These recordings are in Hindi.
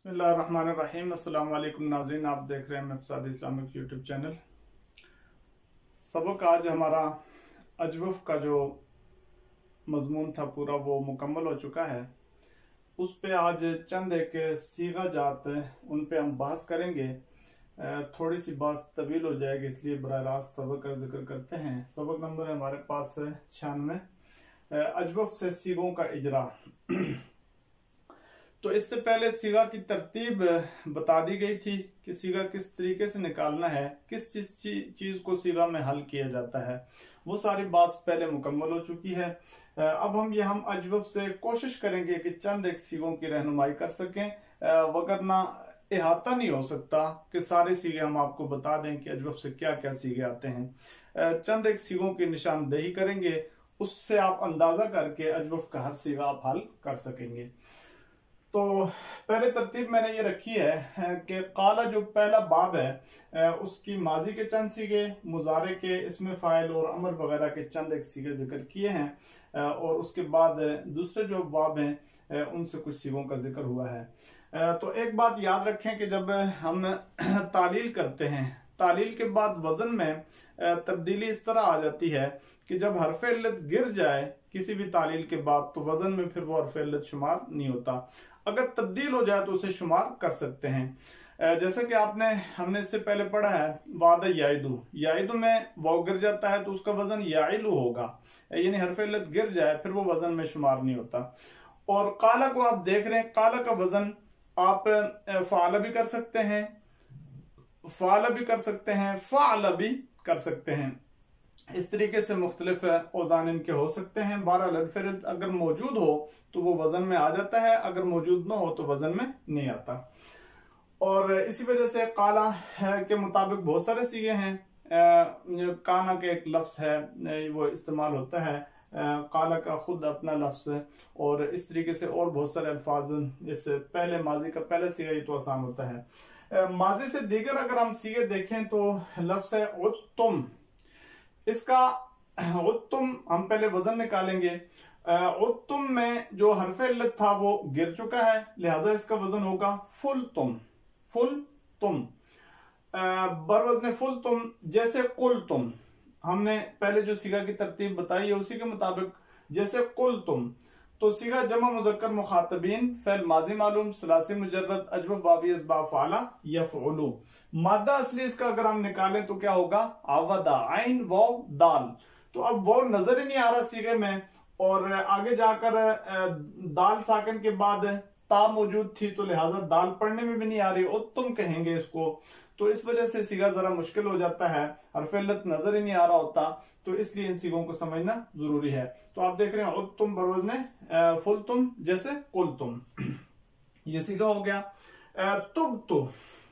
बिस्मिल्लाहिर्रहमानिर्रहीम। अस्सलाम वालेकुम नाज़रीन, आप देख रहे हैं मफसाद इस्लामिक यूट्यूब चैनल। सबक आज हमारा अजवफ का जो मजमून था पूरा वो मुकम्मल हो चुका है। उस पे आज चंद एक सीगा जात उन पे हम बहस करेंगे। थोड़ी सी बात तवील हो जाएगी, इसलिए बराह रास्त सबक का जिक्र करते हैं। सबक नंबर है हमारे पास 96, अजवफ से सीगों का इजरा। तो इससे पहले सीगा की तरतीब बता दी गई थी कि सीगा किस तरीके से निकालना है, किस चीज को सीगा में हल किया जाता है। वो सारी बात पहले मुकम्मल हो चुकी है। अब हम अजवफ से कोशिश करेंगे कि चंद एक सीगों की रहनुमाई कर सकें, वगरना इहाता नहीं हो सकता कि सारे सीगे हम आपको बता दें कि अजवफ से क्या क्या सीगे आते हैं। चंद एक सीगों की निशानदेही करेंगे, उससे आप अंदाजा करके अजवफ का हर सीगा आप हल कर सकेंगे। तो पहले तरतीब मैंने ये रखी है कि काला जो पहला बाब है उसकी माजी के चंद सीगे, मुजारे के, इसमें फाइल और अमर वगैरह के चंद एक सीगे जिक्र किए हैं, और उसके बाद दूसरे जो बाब हैं उनसे कुछ सीगों का जिक्र हुआ है। तो एक बात याद रखें कि जब हम तालील करते हैं, तालील के बाद वजन में तब्दीली इस तरह आ जाती है कि जब हरफ इल्लत गिर जाए किसी भी तालील के बाद तो वजन में फिर वो हरफ इल्लत शुमार नहीं होता। अगर तब्दील हो जाए तो उसे शुमार कर सकते हैं। जैसे कि हमने इससे पहले पढ़ा है वादा याइदू, याइदू में वो गिर जाता है तो उसका वजन याइलू होगा, यानी हरफ इल्लत गिर जाए फिर वो वजन में शुमार नहीं होता। और काला को आप देख रहे हैं, काला का वजन आप फाला भी कर सकते हैं, फाला भी कर सकते हैं, फाला भी कर सकते हैं। इस तरीके से मुख्तलिफ औजान इनके हो सकते हैं। 12 लडफिरत अगर मौजूद हो तो वो वजन में आ जाता है, अगर मौजूद ना हो तो वजन में नहीं आता। और इसी वजह से काला के मुताबिक बहुत सारे सीगे हैं। काना के एक लफ्ज है वो इस्तेमाल होता है, काला का खुद अपना लफ्ज है, और इस तरीके से और बहुत सारे अल्फाज। जैसे पहले माजी का पहला सीगा ये तो आसान होता है। माजी से दीगर अगर हम सीगे देखें तो लफ्ज है उत्तम, इसका उत्तम हम पहले वजन निकालेंगे। उत्तम में जो हरफ इल्लत था वो गिर चुका है, लिहाजा इसका वजन होगा फुल तुम, फुल तुम, बरवजन फुल तुम। जैसे कुल तुम, हमने पहले जो सीगा की तरतीब बताई है उसी के मुताबिक जैसे कुल तुम, तो सीगा जमा मुज़क्कर मुखातबीन, फेल माजी मालूम, सलासी मुजर्रद, अजवफ वावी अस्बाब फाला यफ़उलु। मादा असली इसका अगर हम निकालें तो क्या होगा, आवदा, आइन वाव दाल। तो अब वो नजर ही नहीं आ रहा सीगे में, और आगे जाकर दाल साकन के बाद ता मौजूद थी तो लिहाजा दाल पढ़ने में भी नहीं आ रही, और तुम कहेंगे इसको। तो इस वजह से सीगा जरा मुश्किल हो जाता है, हरफ इल्लत नजर ही नहीं आ रहा होता, तो इसलिए इन सीगों को समझना जरूरी है। तो आप देख रहे हैं उत्तम बरवज़न फुल तुम, जैसे कुल तुम, ये सीगा हो गया। तुब तो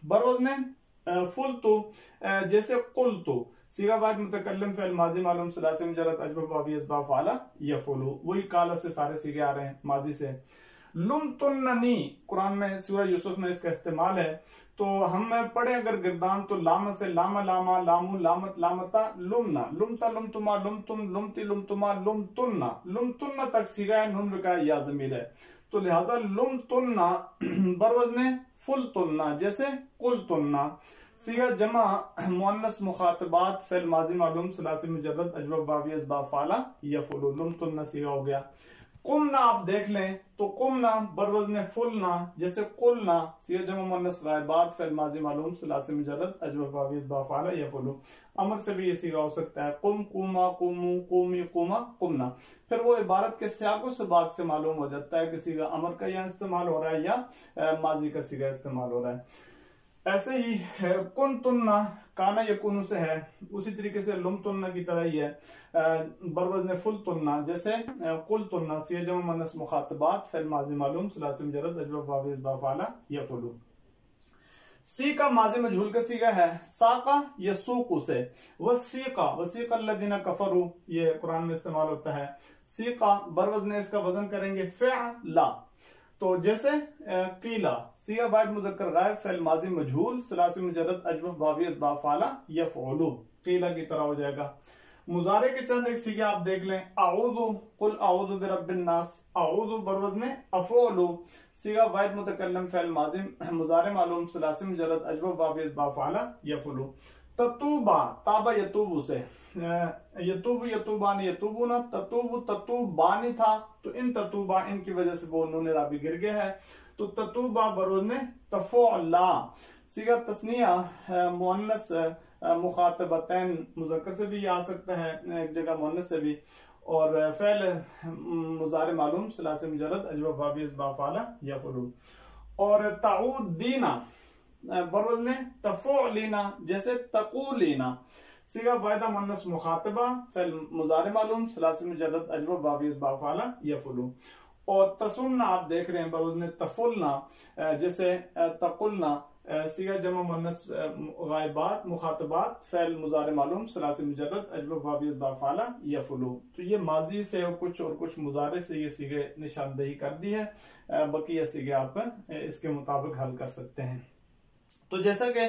बरवज़न फुल तो, जैसे कुल तो, सीगा बाद मुतकल्लिम फेल माजी मालूम सलासी मुजर्रद अजवफ वावी अस्बाब फाला यफ़उलु। वही काला से सारे सीगे आ रहे हैं माजी से। लुम तुन्ननी, कुरान में सूरह यूसुफ में इसका इस्तेमाल है। तो हम पढ़े अगर गिरदान तो लामा से लामा लामा, लामू लामत लामता, लुमना लुमता लुमतुमा, लुमतुम लुमती लुमतुमा, लुमतुन्ना लुमतुन्ना तक सीगा है, नून विका या ज़मीर है, तो लिहाजा लुमतुन्ना बरवज़न फुल तुन्ना, जैसे कुल तुन्ना। सीगा जमा मुअन्नस मुखातबात, फेल माजी मालूम सलासी मुजर्रद अजवफ वावी अस्बाब फाला यफ़उलु, लुमतुन्ना सीगा हो गया। कुमना आप देख लें तो कुमना बरवज़न फुलना, जैसे कुलना, सीगा जमा मुअन्नस गायबात, फेल माजी मालूम सलासी मुजर्रद अजवफ वावी अस्बाब फाला यफ़उलु। अमर से भी ये सीगा हो सकता है, कुम कुमा कुमू कुमी कुमा कुमना। फिर वो इबारत के सियाको सबाक से मालूम हो जाता है कि सीगा अमर का यहाँ इस्तेमाल हो रहा है या माजी का सीगा इस्तेमाल हो रहा है। ऐसे ही कुन तुन्ना काना यकुनु से है, उसी तरीके से लुम तुन्ना की तरह ही है बरवज़न फुल तुन्ना, जैसे कुल तुन्ना, सीगा जमा मुअन्नस मुखातबात, फेल माजी मालूम सलासी मुजर्रद अजवफ वावी अस्बाब फाला यफ़उलु। सी का माजी मजहूल का सीगा है साका यसूकु से, वसीका वसीका अल्लज़ीना कफरू, ये कुरान में इस्तेमाल होता है। सीका बरवज़न इसका वजन करेंगे फ़िअला, तो जैसे कीला, सीगा वाहिद मुज़क्कर गायब, फेल माजी मजहूल, सलासी मुजर्रद अजवफ वावी अस्बाब फाला यफ़उलु, कीला की तरह हो जाएगा। मुजारे के चंद एक सीगे आप देख लें। आऊज़ु, कुल आऊज़ु बिरब्बिन नास, आऊज़ु बरवज़्न अफ़ूलु, सीगा वाहिद मुतकल्लिम फ़िल माज़ी मुजारे मालूम सलासी मुजर्रद अजवब वाव इस्बा फ़अला यफ़ुलु। ततूबा, ताबा यतूबु से, यतूबु यतूबानी यतूबुना, ततूबु ततूबानी था, तो इन ततूबा इन की वजह से वो नून राबी गिर गया है, तो ततूबा बरोज़्न तफ़ूला, सीगा तस्निया मुअन्नस मुखातबतैन मुज़क्कर से भी आ सकता है, एक जगह मुअन्नस से भी, और फ़ेल मुज़ारे मालूम सलासी मुजर्रद अजवब वाव इस्बा फ़अला यफ़ुलु। और ताऊदीना बरोज़्न तफ़ूलीना, जैसे तक़ूलीना, सीगा वाहिदा मुअन्नस मुखातबा फ़ेल मुज़ारे मालूम सलासी मुजर्रद अजवब वाव इस्बा फ़अला यफ़ुलु। और तसुमना आप देख रहे हैं बरोज़्न तफ़ुलना, जैसे तक़ुलना, सीगा जमा मुअन्नस गायबात मुखातबात फ़ेल मुज़ारे मालूम सलासी मुजर्रद अजवब वाव इस्बा फ़अला यफ़ुलु। तो ये माजी से और कुछ मुजारे से ये सीगे निशानदेही कर दी है, बकिया सीगे आप इसके मुताबिक हल कर सकते हैं। तो जैसा कि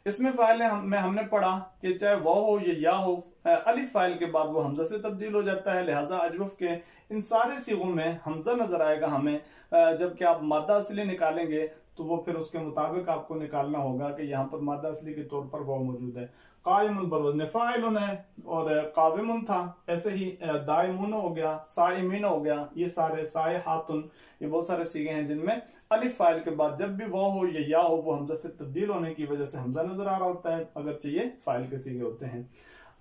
इसमें फाइल में हमने पढ़ा कि चाहे वाव हो या हो, अलिफ फाइल के बाद वो हमजा से तब्दील हो जाता है, लिहाजा अजवफ के इन सारे सीगों में हमजा नजर आएगा हमें। जबकि आप मादा असली निकालेंगे तो वो फिर उसके मुताबिक आपको निकालना होगा कि यहाँ पर मादा असली के तौर पर वाव मौजूद है। कायमुन बरोज़्न फ़ाइलुन है, और काविमुन था, ऐसे ही दाइमुन हो गया, साइमिन हो गया, ये सारे साइहातुन, ये बहुत सारे सीगे हैं जिनमें अलिफ फाइल के बाद जब भी वाव हो या हो वो हमजा से तब्दील होने की वजह से हमजा नजर आ रहा होता है, अगरचे ये फाइल के सीगे होते हैं।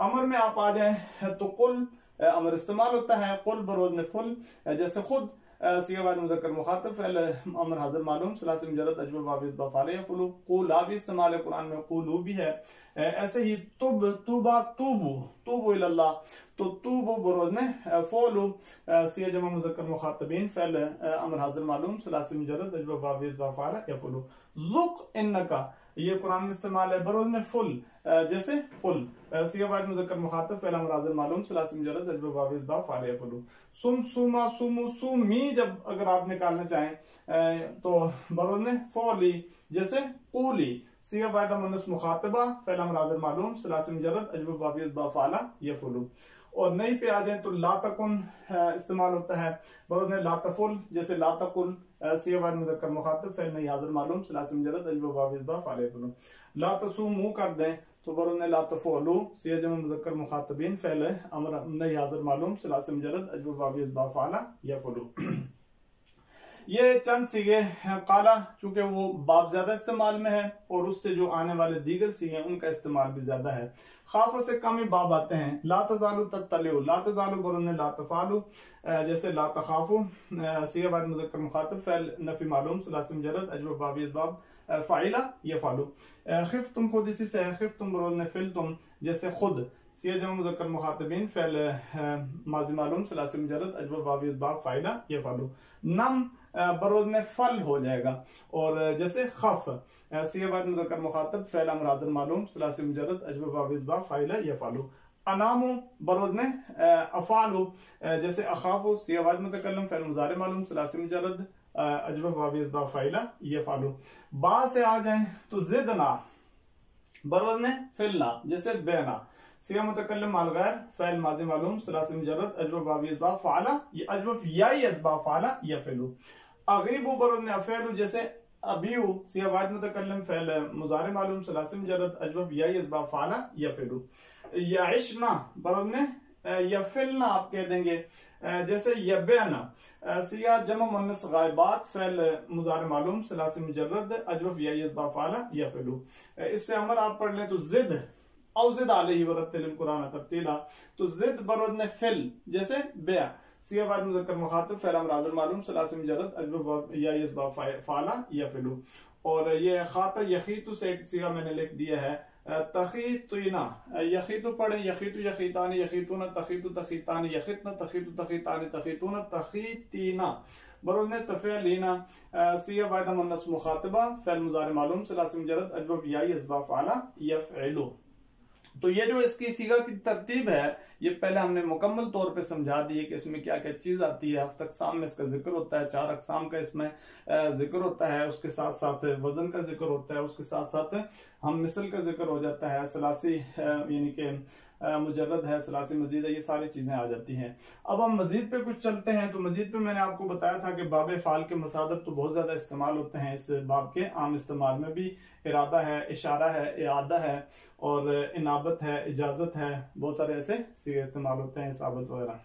अमर में आप आ जाए तो कुल अमर इस्तेमाल होता है, कुल बरोज़्न फुल, जैसे खुद, सीगा वाहिद मुज़क्कर मुखातब फ़िल अमर हाज़िर मालूम सलासी मुजर्रद अजवब वाव इस्बा फ़अला यफ़ुलु। क़ूला भी इस्तेमाल है कुरान में, क़ूलू भी है। ऐसे ही तुब, तुबा, तुबू, तुबू इलल्लाह, तो तुबू बरोज़्न फ़ौलु, सीगा जमा मुज़क्कर मुखातबीन फ़िल अमर हाज़िर मालूम सलासी मुजर्रद अजवब वाव इस्बा फ़अला यफ़ुलु। ज़ुक़ इन्नका, ये कुरान में इस्तेमाल है बरोज़्न फुल, जैसे कुल, सीगा वाहिद मुज़क्कर मुखातब फ़िल अमर हाज़िर मालूम सलासी मुजर्रद अजवब वाव इस्बा फ़अला यफ़ुलु। सुम, सुमा, सुमु, सुमी जब अगर आप निकालना चाहें तो बरोज़्न फ़ौली, जैसे क़ूली, सीगा वाहिदा मुअन्नस मुखातबा फ़िल अमर हाज़िर मालूम सलासी मुजर्रद अजवब वाव इस्बा फ़अला यफ़ुलु। और नहीं पे आ जाए तो ला तकुन इस्तेमाल होता है, बरोज़्न ला तफ़ुल, जैसे ला तकुल, सीगा वाहिद मुज़क्कर मुखातब फ़िल नई हाज़िर मालूम सलासी मुजर्रद अजवब वाव इस्बा फ़अला यफ़ुलु। ला तसूमू कर दें तो बरोज़्न ला तफ़अलू, सीगा जमा मुज़क्कर मुखातबीन फ़िल अमर नई हाज़िर मालूम सलासी मुजर्रद अजवब वाव इस्बा फ़अला यफ़ुलु। ये चंद सीगे काला, चूंकि वो बाब ज्यादा इस्तेमाल में है और उससे जो आने वाले दीगर सीगे हैं उनका इस्तेमाल भी ज्यादा है। खाफा से कम ही बाब आते हैं। ला तज़ालु तत्तलिउ, ला तज़ालु बरोज़्न ला तफ़ालु, जैसे ला तखाफु, सीगा वाहिद मुज़क्कर मुखातब फ़िल नफ़ी मालूम सलासी मुजर्रद अजवब वाव इस्बा फ़अला यफ़अलु। खिफ़्तुम, खुद इसी से है, खिफ़्तुम बरोज़्न फ़िलतुम, जैसे खुद, सीगा जमा मुज़क्कर मुखातबीन फ़िल माज़ी मालूम सलासी मुजर्रद अजवब वाव इस्बा फ़अला यफ़अलु। नम बरोज़्न फल हो जाएगा, और जैसे खफ, सीगा वाहिद मुज़क्कर मुखातब फ़िल अमर हाज़िर मालूम सलासी मुजर्रद अजवब वाव इस्बा फ़अला यफ़अलु। अनामु बरोज़्न अफ़ालु, जैसे अखाफु, सीगा वाहिद मुतकल्लिम फ़िल मुज़ारे मालूम सलासी मुजर्रद अजवब वाव इस्बा फ़अला यफ़अलु। बा से आ जाए तो ज़िदना बरोज़्न फ़िलना, जैसे बेना, सीगा मुतकल्लिम माल गैर फ़इल माज़ी मालूम सलासी मुजर्रद अजवब वाव इस्बा फ़अला, ये अजवब याई इस्बा फ़अला यफ़अलु। अगीबु बरोज़्न अफ़अलु, जैसे अबीउ, सीगा वाहिद मुतकल्लिम फ़इल मुज़ारे मालूम सलासी मुजर्रद अजवब याई इस्बा फ़अला यफ़अलु। याइशना बरोज़्न यफ़िलना आप कह देंगे, जैसे यबना, सीगा जमा मुअन्नस गायबात फ़इल मुज़ारे मालूम सलासी मुजर्रद अजवब याई इस्बा फ़अला यफ़अलु। इससे अमर आप पढ़ लें तो जिद, औज़िद अलैहि वरत्तिलिल कुरान तरतीला, तो जिद बरोज़्न फिल, जैसे बेअ, सीगा वाहिद मुज़क्कर मुखातब फ़इल अमर हाज़िर मालूम सलासी मुजर्रद अजवब याई इस्बा फ़अला यफ़अलु। और ये खाता यखीतु से एक सीगा मैंने लिख दिया है, तखीतना, यखीतु पढ़े, यखीतु यखीतानी यखीतुना, तखीतु तखीतानी यखितना, तखीतु तखीतानी तखीतुना, तखीतीना बरोज़्न तफ़अलीना, सीगा वाहिदा मुअन्नस मुखातबा फ़इल मुज़ारे मालूम सलासी मुजर्रद अजवब याई इस्बा फ़अला यफ़अलु। तो ये जो इसकी सीगा की तरतीब है, ये पहले हमने मुकम्मल तौर पे समझा दी है कि इसमें क्या क्या चीज आती है। हफ्त अक़साम में इसका जिक्र होता है, 4 अक़साम का इसमें जिक्र होता है, उसके साथ साथ वजन का जिक्र होता है, उसके साथ साथ हम मिसल का जिक्र हो जाता है, सलासी यानी कि मुजर्रद है, सलासी मजीद है, ये सारी चीजें आ जाती हैं। अब हम मजीद पे कुछ चलते हैं। तो मजीद पे मैंने आपको बताया था कि बाब फ़ाल के मसादर तो बहुत ज्यादा इस्तेमाल होते हैं इस बाब के। आम इस्तेमाल में भी इरादा है, इशारा है, इआदा है और इनाबत है, इजाजत है, बहुत सारे ऐसे सीगे इस्तेमाल होते हैं, इसाबत वगैरह।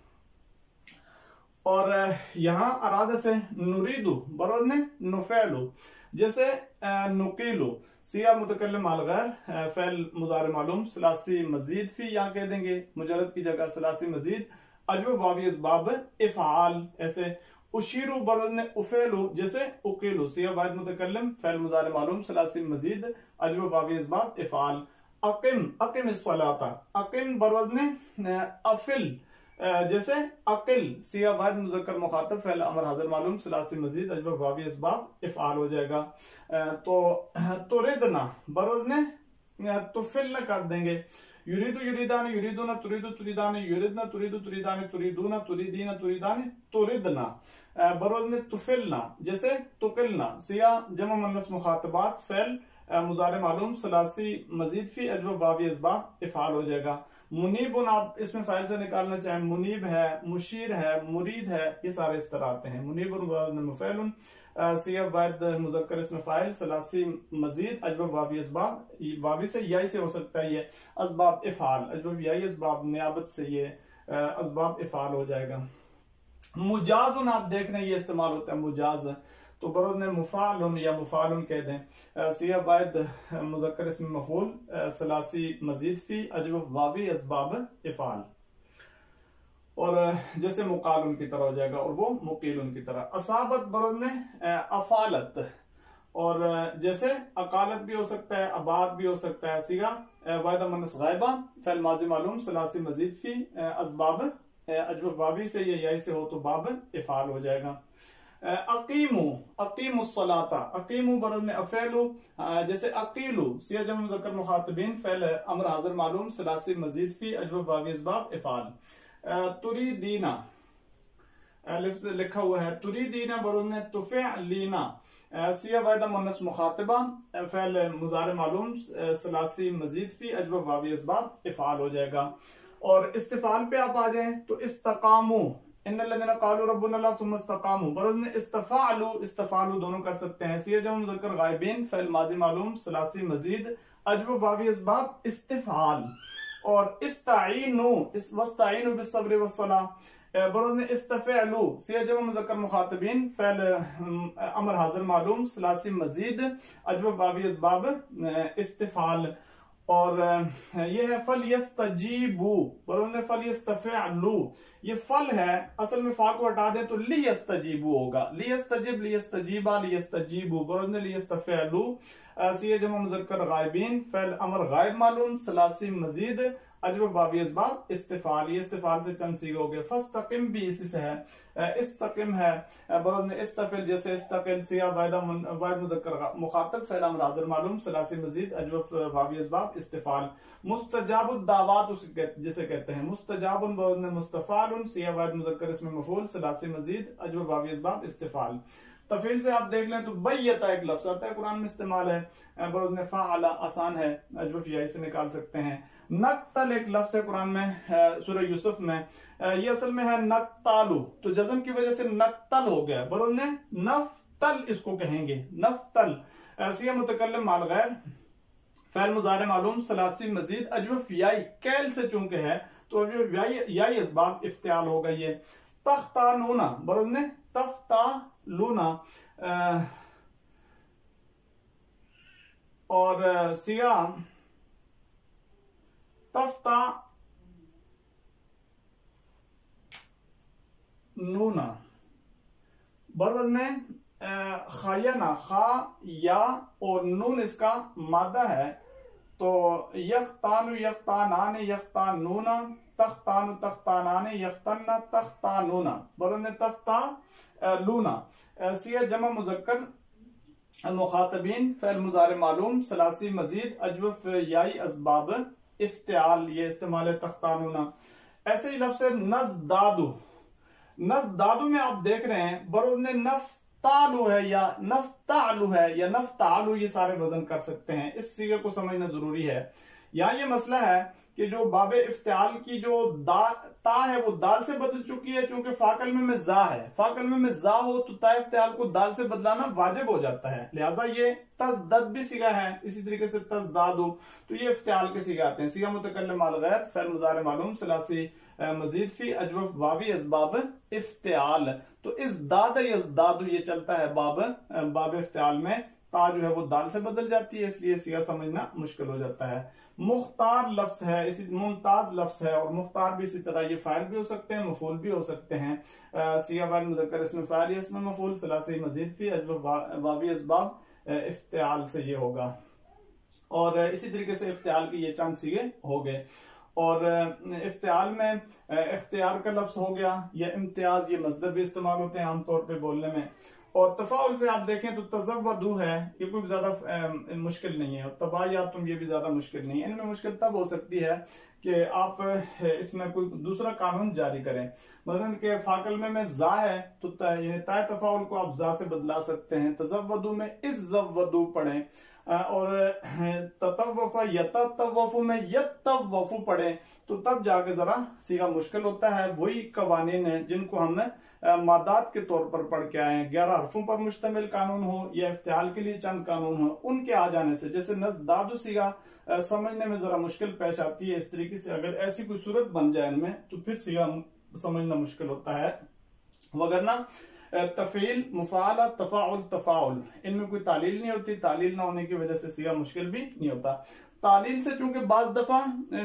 और यहाँ अरादा से नुरीदु बरोज ने नुफैलु, जैसे नुकीलु सिया मुतकल्लिम अल गैर फ़ैल मुज़ारे मालूम सलासी मजीद फी, यहाँ कह देंगे मुजर्रद की जगह सलासी मजीद, अजब वावी बाब इफ़आल। ऐसे उशीरु बरोज ने उफेलु, जैसे उकीलु सिया वाहिद मुतकल्लिम फ़ैल मुज़ारे मालूम सलासी मजीद अजब वावी बाब इफ़आल। अकिम अकिम इस्सलाता, अकिम बरोज ने अफिल, जैसे अकिल सिया वाहिद मुज़क्कर मुखातब फ़ैल अमर हाज़िर मालूम सलासी मजीद अजब वावी इसबाब इफ़आल हो जाएगा। तो तुरिदना बरोज ने तुफिल कर देंगे। युरीदु युरीदान युरीदुना तुरीदु तुरीदान युरीदना तुरीदु तुरीदान तुरीदुना तुरीदीना तुरीदान तुरिदना बरोज ने तुफिलना, जैसे तुकिलना सिया जमा मुन्नस मुखातबात फ़ैल मुज़ारे मालूम सलासी मजीद फी अजब वावी इसबाब इफ़आल हो जाएगा। मुनीबुन आप इसमें फाइल से निकालना चाहें, मुनीब है, मुशीर है, मुरीद है, ये सारे इस तरह आते हैं। मुनीबुन मुफैलुन सिया वाहिद मुज़क्कर इसमें फाइल सलासी मजीद अजब वावी इसबाब, वावी से याई से हो सकता है ये असबाब इफ़आल, अजब याई असबाब नियाबत से ये असबाब इफ़आल हो जाएगा। मुजाजुन आप देख रहे हैं ये इस्तेमाल होता है मुजाज, तो बरोज ने मुफालुन या मुफालुन कह दें। सिया वाहिद मुज़क्कर इसमें मफूल सलासी मजीद फी अजब वावी असबाब इफ़आल, और जैसे मुकालुन की तरह हो जाएगा और वो मुकीलुन की तरह। असाबत बरोज ने अफालत, और जैसे अकालत भी हो सकता है, अबाद भी हो सकता है। सिया वाहिद मुन्नस गायबा फ़ैल माज़ी मालूम सलासी मजीद फी असबाब अजब वावी से या याई से हो तो बाब इफ़आल हो जाएगा। अकीमु अकीमुस्सलाता, अकीमु बरोज ने अफेलु, जैसे अकीलु सिया जमा मुज़क्कर मुखातबीन फ़ैल अमर हाज़िर मालूम सलासी मजीद फी अजब वावी इसबाब इफ़आल। तुरीदीना अलिफ से लिखा हुआ है, तुरीदीना बरोज ने तुफ़अलीना सिया वाहिद मुन्नस मुखातबा फ़ैल मुज़ारे मालूम सलासी मजीद फी अजब वावी इसबाब इफ़आल हो जाएगा। और इस्तिफ़ाल पे आप आ जाएं तो इस्तकामु इन्नल्लज़ीना क़ालू रब्बुना अल्लाह सुम्मा इस्तक़ामू बरोज ने इस्तफ़ालु इस्तफ़ालु दोनों कर सकते हैं। सिया जमा मुज़क्कर गायबीन फ़ैल माज़ी मालूम सलासी मजीद अजब वावी इसबाब इस्तिफ़ाल। और इस्ताईनु इस वस्ताईनु बिस्सब्रि वस्सलाह बरोज ने इस्तफ़अलु सिया जमा मुज़क्कर मुखातबीन फ़ैल अमर हाज़िर मालूम सलासी मजीद अजब वावी इसबाब इस्तिफ़ाल। और ये है फल यस्तजीबू बरोज ने फल यस्तफ़अलु, ये फल है, असल में फा को हटा दें तो ली यस्तजीबू होगा, ली यस्तजिब ली यस्तजीबा ली यस्तजीबू बरोज ने ली यस्तफ़अलु सिया जमा मुज़क्कर गायबीन फ़ैल अमर गायब मालूम सलासी मजीद अजब वावी इसबाब इस्तिफ़ाल। ये इस्तिफ़ाल से चंद सीगे हो गए। फस्तकिम भी इसी से है, इस्तकिम है बरोज ने इस्तफ़िल, जैसे इस्तकिल सिया वाहिद मुज़क्कर मुखातब फ़ैल अमर हाज़िर मालूम सलासी मजीद अजब वावी इसबाब इस्तिफ़ाल। मुस्तजाबुद दावात उसे जिसे कहते हैं, मुस्तजाबुन बरोज ने मुस्तफ़ालुन सिया वाहिद मुज़क्कर इसमें मफूल सलासी मजीद अजब वावी इसबाब इस्तिफ़ाल। तफील से आप देख लें तो बैयता एक लफ्ज़ आता है, कुरान में इस्तेमाल है, बरोज ने फ़अला आसान है, अजब याई से निकाल सकते हैं। नक्तल एक लफ्ज़ है कुरान में सूरह यूसुफ में, ये असल में है नक्तालु, तो जज़म की वजह से नक्तल हो गया, बरोज ने नफ्तल इसको कहेंगे, नफ्तल। सिया मुतकल्लिम अल गैर फ़ैल मुज़ारे मालूम सलासी मजीद अजब याई कैल से चूंकि है तो अजब याई इसबाब इफ्तियाल होगा। ये तख्तानूना बरोज ने तफ्तालूना, और सिया तफ्ता नूना बरोज में खयना खा या और नून इसका मादा है, तो यख्तानु यख्तानाने यख्तानूना तख्तानु तख्तानाने यख्तन्ना तख्तानूना बरोज ने तफ्ता लूना। सिया जमा मुज़क्कर मुखातबीन फ़ैल मुज़ारे मालूम सलासी मजीद अजब याई असबाब इफ्तियाल, ये इस्तेमाल है तख्तानुना। ऐसे ही लफ्ज़ नज़दादु, नज़दादु में आप देख रहे हैं बरोज ने नफ्तालु है या नफ्तालु है या नफ्तालु, ये सारे वजन कर सकते हैं, इस सीगे को समझना जरूरी है। यहाँ ये मसला है कि जो बाबे इफ्तियाल की जो ता है वो दाल से बदल चुकी है, चूंकि फाकल में जा है, फाकल में जा हो तो ता इफ्तियाल को दाल से बदलाना वाजिब हो जाता है, लिहाजा ये तज़दद भी सीगा है, इसी तरीके से तज़दादु, तो ये इफ्तियाल के सीगा आते हैं। सीगा मुतकल्लिम अल गैर फ़ेल मुज़ारे मालूम सलासी मजीद फी अजवफ वावी असबाब इफ्तियाल, तो इस दाद यज़दादु ये चलता है बाब इफ्तियाल में, ता जो है वो दाल से बदल जाती है, इसलिए सीगा समझना मुश्किल हो जाता है। मुख्तार लफ्ज है, इसी मुमताज लफ्ज है, और मुख्तार भी इसी तरह ये फाइल भी हो सकते हैं, मफूल भी हो सकते हैं। सीगा वाल मुज़क्कर इसमें फाइल या इसमें मफूल सलासी मजीद फी अजवफ वावी असबाब इफ्तियाल से ये होगा। और इसी तरीके से इफ्तियाल के ये चंद सीगे हो गए। और इफ्तियाल में इख्तियार का लफ्ज हो गया, या इम्तियाज, ये मजदर भी इस्तेमाल होते हैं आमतौर पे बोलने में। और तफाउल से आप देखें तो तज़व्वदू है, ये कोई ज्यादा मुश्किल नहीं है, और तबायातुम ये भी ज्यादा मुश्किल नहीं है। इनमें मुश्किल तब हो सकती है कि आप इसमें कोई दूसरा कानून जारी करें, मसलन के फाकल में जा है तो ताय तफाउल को आप जा से बदला सकते हैं, तज़व्वदू में इज़्ज़व्वदू पढ़ें, और ततव्वफ़ यततव्वफ़ु में यतव्वफ़ु पढ़े तो तब जाके जरा सीगा मुश्किल होता है। वही कवानीन है जिनको हमने मादात के तौर पर पढ़ के आए हैं, 11 हरफों पर मुश्तमिल कानून हो या इफ्तियाल के लिए चंद कानून हो, उनके आ जाने से जैसे नज़दादु सीगा समझने में जरा मुश्किल पेश आती है। इस तरीके से अगर ऐसी कोई सूरत बन जाए इनमें तो फिर सीगा समझना मुश्किल होता है, वगरना तफील मुफाला तफाउल तफाउल इनमें कोई तालील नहीं होती, तालील ना होने की वजह से सीगा मुश्किल भी नहीं होता। तालील से चूंकि बाज दफा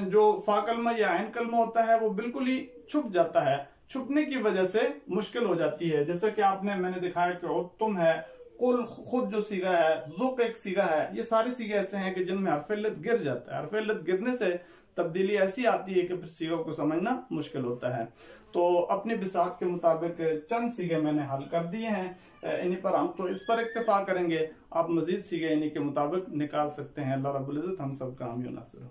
जो फा कलमा या ऐन कलमा होता है वो बिल्कुल ही छुप जाता है, छुपने की वजह से मुश्किल हो जाती है। जैसे कि मैंने दिखाया कि तुम है, कुल खुद जो सीगा है, ज़ुक एक सीगा है, ये सारे सीगे ऐसे हैं कि जिनमें हरफ इल्लत गिर जाता है। हरफ इल्लत गिरने से तब्दीली ऐसी आती है कि फिर सीगों को समझना मुश्किल होता है। तो अपने बिसात के मुताबिक चंद सीगे मैंने हल कर दिए हैं, इन्हीं पर हम तो इस पर इत्तेफाक करेंगे, आप मजीद सीगे इन्हीं के मुताबिक निकाल सकते हैं। अल्लाह रब्बुल इज्जत हम सब का हामी नासिर हो।